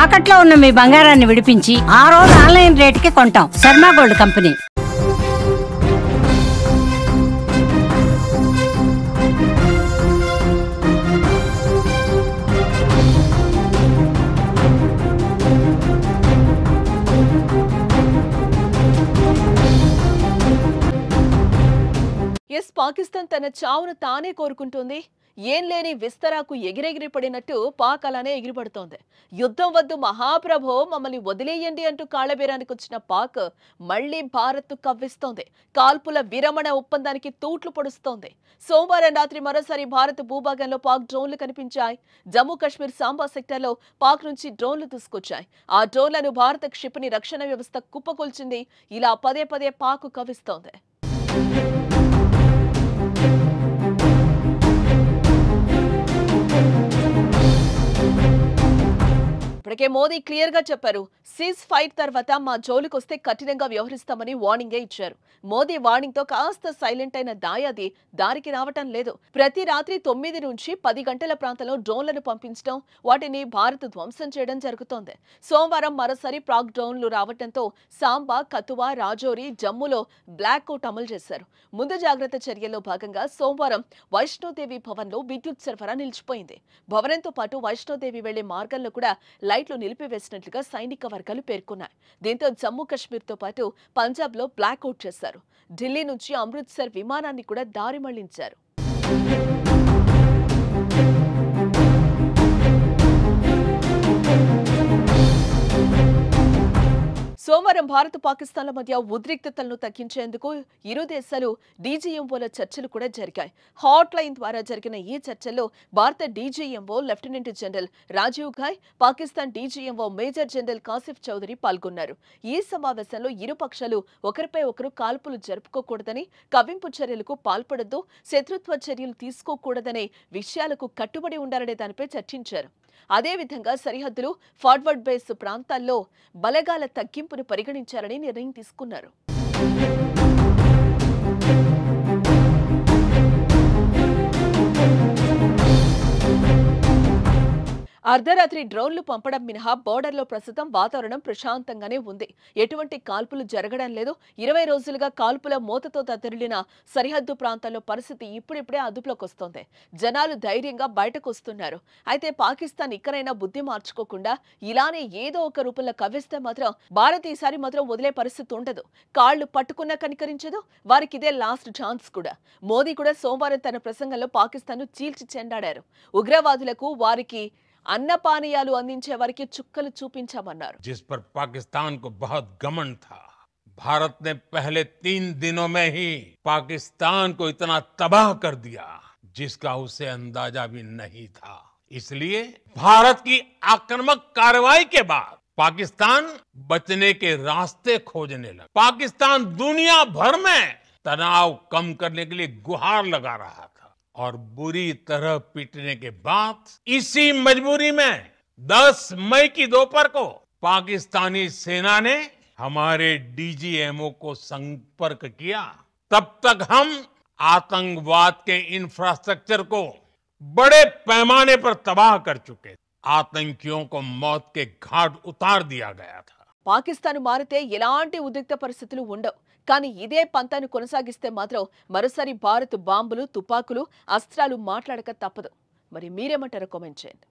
తాకట్లో ఉన్న మీ బంగారాన్ని విడిపించి ఆ రోజు ఆన్లైన్ రేటుకి కొంటాం. Sharma gold company. పాకిస్తాన్ తన చావును తానే కోరుకుంటుంది. ఏం లేని విస్తరాకు ఎగిరెగిరి పడినట్టు పాక్ అలానే ఎగిరిపడుతోంది. యుద్ధం వద్దు మహాప్రభో, మమ్మల్ని వదిలేయండి అంటూ కాళ్లబేరానికి వచ్చిన పాక్ మళ్లీ భారత్ కవ్విస్తోంది. కాల్పుల విరమణ ఒప్పందానికి తూట్లు పొడుస్తోంది. సోమవారం రాత్రి మరోసారి భారత్ భూభాగంలో పాక్ డ్రోన్లు కనిపించాయి. జమ్మూ కాశ్మీర్ సాంబా సెక్టార్లో పాక్ నుంచి డ్రోన్లు తీసుకొచ్చాయి. ఆ డ్రోన్లను భారత క్షిపణి రక్షణ వ్యవస్థ కుప్పకొల్చింది. ఇలా పదే పదే పాక్ కవ్విస్తోంది. ఇప్పటికే మోదీ క్లియర్ గా చెప్పారు, సీజ్ ఫైర్ తర్వాత మా జోలికొస్తే కఠినంగా వ్యవహరిస్తామని వార్నింగే ఇచ్చారు. మోదీ వార్నింగ్ తో కాస్త సైలెంట్ అయిన దాయాది దారికి రావటం లేదు. ప్రతి రాత్రి 9 నుంచి 10 గంటల ప్రాంతంలో డ్రోన్లను పంపించడం, వాటిని భారత్ ధ్వంసం చేయడం జరుగుతోంది. సోమవారం మరోసారి పాక్ డ్రోన్లు రావడంతో సాంబా, కతువా, రాజౌరి, జమ్మూలో బ్లాక్అవుట్ అమలు చేశారు. ముందు జాగ్రత్త చర్యల్లో భాగంగా సోమవారం వైష్ణోదేవి భవన్ లో విద్యుత్ సరఫరా నిలిచిపోయింది. భవనంతో పాటు వైష్ణోదేవి వెళ్లే మార్గంలో కూడా లైట్లు నిలిపివేసినట్లుగా సైనిక వర్గాలు పేర్కొన్నాయి. దీంతో జమ్మూ కాశ్మీర్ తో పాటు పంజాబ్ లో బ్లాక్అవుట్ చేశారు. ఢిల్లీ నుంచి అమృత్సర్ విమానాన్ని కూడా దారి మళ్లించారు. సోమవారం భారత్ పాకిస్తాన్ల మధ్య ఉద్రిక్తతలను తగ్గించేందుకు ఇరు దేశాలు డీజీఎంఓల చర్చలు కూడా జరిగాయి. హాట్ లైన్ ద్వారా జరిగిన ఈ చర్చల్లో Bharat DGMO lieutenant general Rajiv Ghai, Pakistan DGMO major general Kashif Chaudhary పాల్గొన్నారు. ఈ సమావేశంలో ఇరు పక్షాలు ఒకరిపై ఒకరు కాల్పులు జరుపుకోకూడదని, కవ్వింపు చర్యలకు పాల్పడొద్దు, శత్రుత్వ చర్యలు తీసుకోకూడదనే విషయాలకు కట్టుబడి ఉండాలనే దానిపై చర్చించారు. అదేవిధంగా సరిహద్దులు, ఫార్వర్డ్ బేస్ ప్రాంతాల్లో బలగాల తగ్గింపును పరిగణించాలని నిర్ణయం తీసుకున్నారు. అర్ధరాత్రి డ్రోన్లు పంపడం మినహా బోర్డర్లో ప్రస్తుతం వాతావరణం ప్రశాంతంగానే ఉంది. ఎటువంటి కాల్పులు జరగడం లేదు. 20 రోజులుగా కాల్పుల మోతతో తత్తరిల్లిన సరిహద్దు ప్రాంతాల్లో పరిస్థితి ఇప్పుడిప్పుడే అదుపులోకి వస్తోంది. జనాలు ధైర్యంగా బయటకు వస్తున్నారు. అయితే పాకిస్తాన్ ఇక్కడైనా బుద్ధి మార్చుకోకుండా ఇలానే ఏదో ఒక రూపంలో కవ్విస్తే మాత్రం భారత్ ఈసారి మాత్రం వదిలే పరిస్థితి ఉండదు. కాళ్లు పట్టుకున్నా కనికరించదు. వారికి ఇదే లాస్ట్ ఛాన్స్ కూడా. మోదీ కూడా సోమవారం తన ప్రసంగంలో పాకిస్తాన్ను చీల్చి చెండాడారు. ఉగ్రవాదులకు వారికి अन्नपानीयालु अंदिंचे वारिकी चुक्कलु चूपिंचामन्नारु. जिस पर पाकिस्तान को बहुत घमंड था, भारत ने पहले 3 दिनों में ही पाकिस्तान को इतना तबाह कर दिया जिसका उसे अंदाजा भी नहीं था. इसलिए भारत की आक्रामक कार्रवाई के बाद पाकिस्तान बचने के रास्ते खोजने लगा. पाकिस्तान दुनिया भर में तनाव कम करने के लिए गुहार लगा रहा था और बुरी तरह पीटने के बाद इसी मजबूरी में 10 मई की दोपहर को पाकिस्तानी सेना ने हमारे डीजीएमओ को संपर्क किया. तब तक हम आतंकवाद के इंफ्रास्ट्रक्चर को बड़े पैमाने पर तबाह कर चुके. आतंकियों को मौत के घाट उतार दिया गया था. పాకిస్తాన్ మారితే ఎలాంటి ఉద్రిక్త పరిస్థితులు ఉండవు. కానీ ఇదే పంతాను కొనసాగిస్తే మాత్రం మరోసారి భారత్ బాంబులు, తుపాకులు, అస్త్రాలు మాట్లాడక తప్పదు. మరి మీరేమంటారో కామెంట్ చేయండి.